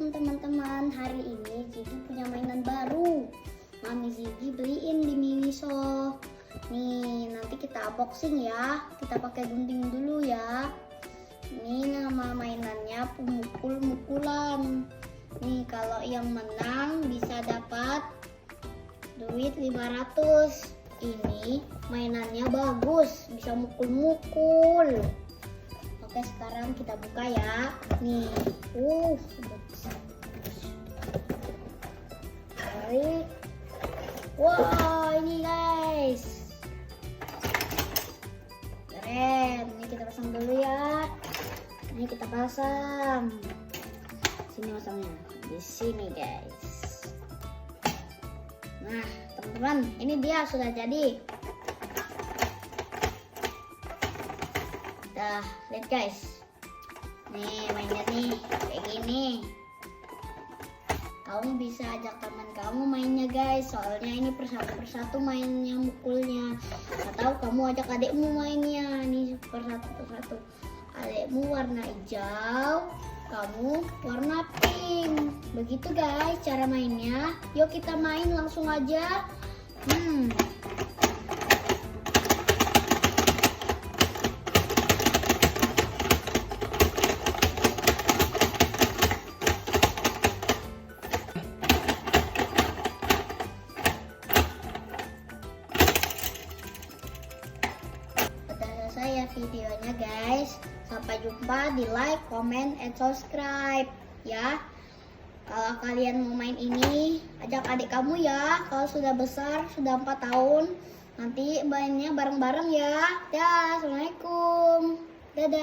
Assalamualaikum teman-teman. Hari ini Ziggy punya mainan baru. Mami Ziggy beliin di Miniso. Nih, nanti kita unboxing ya. Kita pakai gunting dulu ya. Ini nama mainannya pemukul-mukulan. Nih, kalau yang menang bisa dapat duit 500. Ini mainannya bagus, bisa mukul-mukul. Oke, sekarang kita buka ya. Nih, tarik. Wow, ini guys, keren. Ini kita pasang dulu ya. Ini kita pasang. Sini pasangnya, di sini guys. Nah, teman-teman, ini dia sudah jadi. Nah, lihat guys, nih mainnya nih kayak gini. Kamu bisa ajak teman kamu mainnya guys, soalnya ini persatu mainnya mukulnya. Atau kamu ajak adikmu mainnya, nih persatu. Adikmu warna hijau, kamu warna pink. Begitu guys cara mainnya. Yuk kita main langsung aja. Ya videonya guys, sampai jumpa di like, comment, and subscribe ya. Kalau kalian mau main ini, ajak adik kamu ya. Kalau sudah besar, sudah 4 tahun, nanti mainnya bareng-bareng ya. Dah, assalamualaikum, dadah.